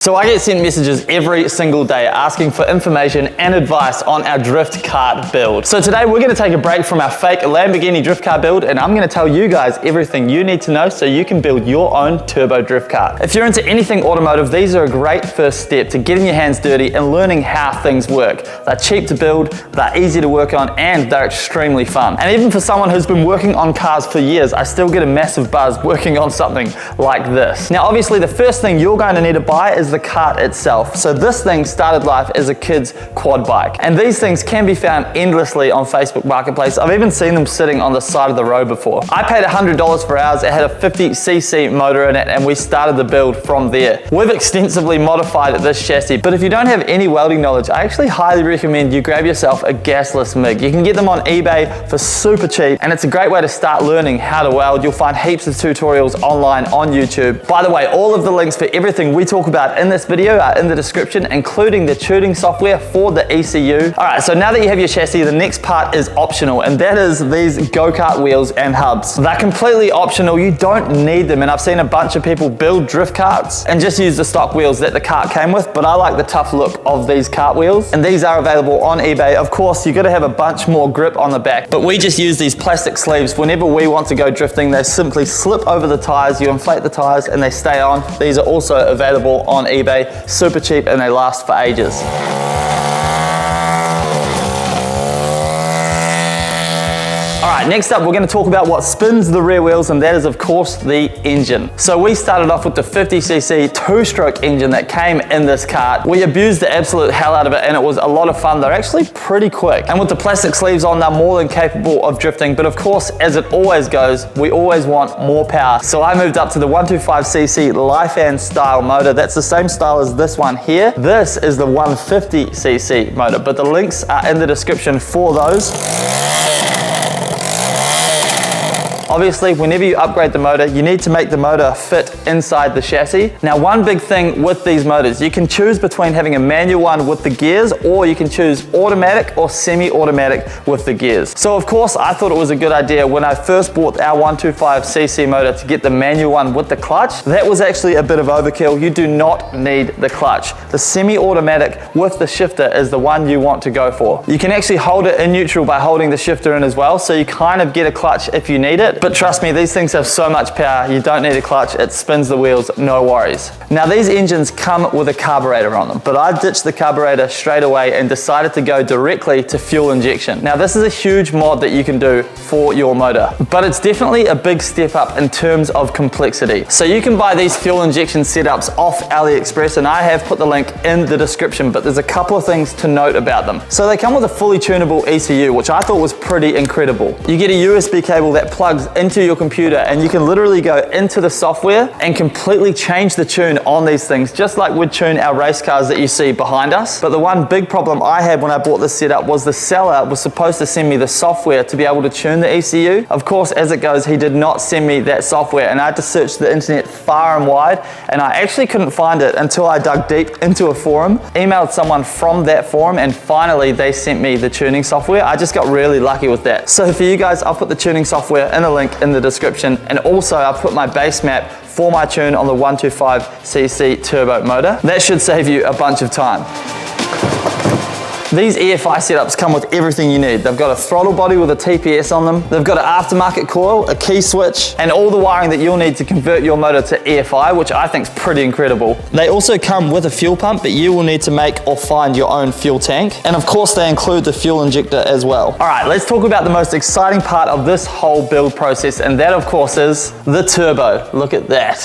So I get sent messages every single day asking for information and advice on our drift kart build. So today we're going to take a break from our fake Lamborghini drift car build, and I'm going to tell you guys everything you need to know so you can build your own turbo drift kart. If you're into anything automotive, these are a great first step to getting your hands dirty and learning how things work. They're cheap to build, they're easy to work on, and they're extremely fun. And even for someone who's been working on cars for years, I still get a massive buzz working on something like this. Now obviously the first thing you're going to need to buy is the kart itself. So this thing started life as a kid's quad bike, and these things can be found endlessly on Facebook Marketplace. I've even seen them sitting on the side of the road before. I paid $100 for ours. It had a 50cc motor in it, and we started the build from there. We've extensively modified this chassis, but if you don't have any welding knowledge, I actually highly recommend you grab yourself a gasless MIG. You can get them on eBay for super cheap, and it's a great way to start learning how to weld. You'll find heaps of tutorials online on YouTube. By the way, all of the links for everything we talk about in this video are in the description, including the tuning software for the ECU. All right, so now that you have your chassis, the next part is optional, and that is these go-kart wheels and hubs. They're completely optional. You don't need them, and I've seen a bunch of people build drift karts and just use the stock wheels that the kart came with, but I like the tough look of these kart wheels, and these are available on eBay. Of course, you got to have a bunch more grip on the back, but we just use these plastic sleeves whenever we want to go drifting. They simply slip over the tires, you inflate the tires, and they stay on. These are also available on eBay. Super cheap, and they last for ages. Alright, next up we're going to talk about what spins the rear wheels, and that is of course the engine. So we started off with the 50cc two-stroke engine that came in this kart. We abused the absolute hell out of it, and it was a lot of fun. They're actually pretty quick, and with the plastic sleeves on, they're more than capable of drifting. But of course, as it always goes, we always want more power. So I moved up to the 125cc Lifan style motor. That's the same style as this one here. This is the 150cc motor, but the links are in the description for those. Obviously, whenever you upgrade the motor, you need to make the motor fit inside the chassis. Now, one big thing with these motors, you can choose between having a manual one with the gears, or you can choose automatic or semi-automatic with the gears. So of course, I thought it was a good idea when I first bought our 125cc motor to get the manual one with the clutch. That was actually a bit of overkill. You do not need the clutch. The semi-automatic with the shifter is the one you want to go for. You can actually hold it in neutral by holding the shifter in as well, so you kind of get a clutch if you need it. But trust me, these things have so much power, you don't need a clutch. It spins the wheels, no worries. Now these engines come with a carburetor on them, but I ditched the carburetor straight away and decided to go directly to fuel injection. Now this is a huge mod that you can do for your motor, but it's definitely a big step up in terms of complexity. So you can buy these fuel injection setups off AliExpress, and I have put the link in the description, but there's a couple of things to note about them. So they come with a fully tunable ECU, which I thought was pretty incredible. You get a USB cable that plugs into your computer, and you can literally go into the software and completely change the tune on these things, just like we'd tune our race cars that you see behind us. But the one big problem I had when I bought this setup was the seller was supposed to send me the software to be able to tune the ECU. Of course, as it goes, he did not send me that software, and I had to search the internet far and wide, and I actually couldn't find it until I dug deep into a forum, emailed someone from that forum, and finally they sent me the tuning software. I just got really lucky with that. So for you guys, I'll put the tuning software in a link in the description, and also I'll put my base map for my tune on the 125cc turbo motor. That should save you a bunch of time. These EFI setups come with everything you need. They've got a throttle body with a TPS on them. They've got an aftermarket coil, a key switch, and all the wiring that you'll need to convert your motor to EFI, which I think is pretty incredible. They also come with a fuel pump, but you will need to make or find your own fuel tank. And of course, they include the fuel injector as well. All right, let's talk about the most exciting part of this whole build process, and that of course is the turbo. Look at that.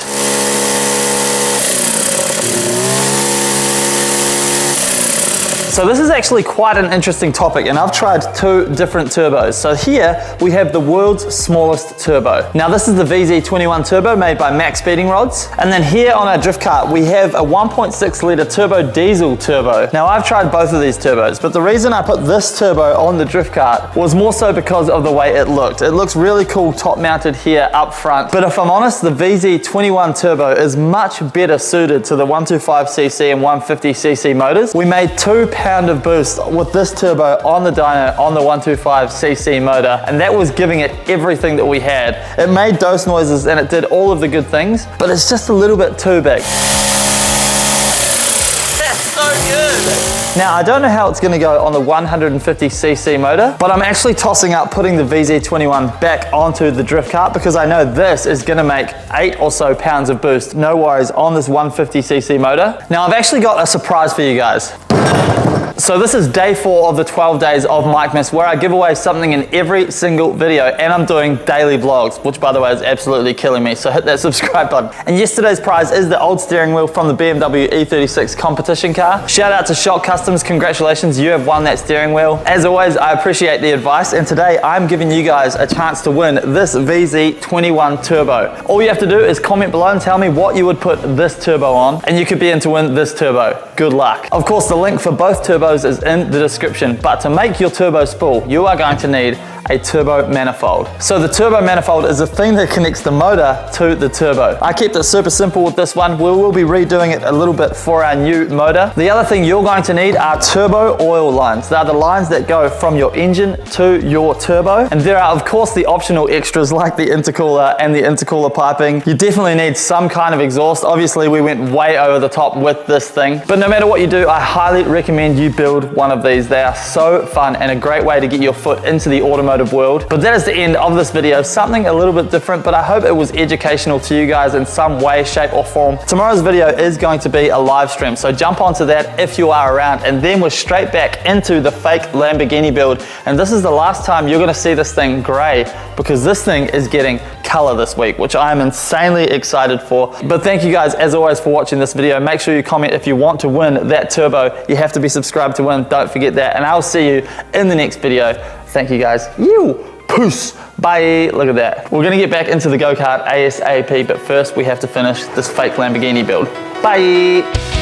So this is actually quite an interesting topic, and I've tried two different turbos. So here we have the world's smallest turbo. Now this is the VZ21 turbo made by Max Speeding Rods. And then here on our drift kart, we have a 1.6 litre turbo diesel turbo. Now I've tried both of these turbos, but the reason I put this turbo on the drift kart was more so because of the way it looked. It looks really cool top mounted here up front. But if I'm honest, the VZ21 turbo is much better suited to the 125cc and 150cc motors. We made 2 pound of boost with this turbo on the dyno on the 125cc motor, and that was giving it everything that we had. It made dose noises and it did all of the good things, but it's just a little bit too big. Now, I don't know how it's gonna go on the 150cc motor, but I'm actually tossing up putting the VZ21 back onto the drift kart because I know this is gonna make 8 or so pounds of boost, no worries, on this 150cc motor. Now, I've actually got a surprise for you guys. So this is day 4 of the 12 days of Mikemas, where I give away something in every single video, and I'm doing daily vlogs, which by the way is absolutely killing me, so hit that subscribe button. And yesterday's prize is the old steering wheel from the BMW E36 competition car. Shout out to Shock Customs, congratulations, you have won that steering wheel. As always, I appreciate the advice, and today I'm giving you guys a chance to win this VZ21 Turbo. All you have to do is comment below and tell me what you would put this turbo on, and you could be in to win this turbo. Good luck. Of course, the link for both turbos is in the description, but to make your turbo spool, you are going to need a turbo manifold. So the turbo manifold is the thing that connects the motor to the turbo. I kept it super simple with this one. We will be redoing it a little bit for our new motor. The other thing you're going to need are turbo oil lines. They are the lines that go from your engine to your turbo. And there are of course the optional extras like the intercooler and the intercooler piping. You definitely need some kind of exhaust. Obviously we went way over the top with this thing. But no matter what you do, I highly recommend you build one of these. They are so fun and a great way to get your foot into the automotive world. But that is the end of this video. Something a little bit different, but I hope it was educational to you guys in some way, shape or form. Tomorrow's video is going to be a live stream, so jump onto that if you are around, and then we're straight back into the fake Lamborghini build. And this is the last time you're going to see this thing gray, because this thing is getting color this week, which I am insanely excited for. But thank you guys as always for watching this video. Make sure you comment if you want to win that turbo. You have to be subscribed to win, don't forget that, and I'll see you in the next video. Thank you guys. Peace. Bye. Look at that. We're gonna get back into the go-kart ASAP, but first we have to finish this fake Lamborghini build. Bye.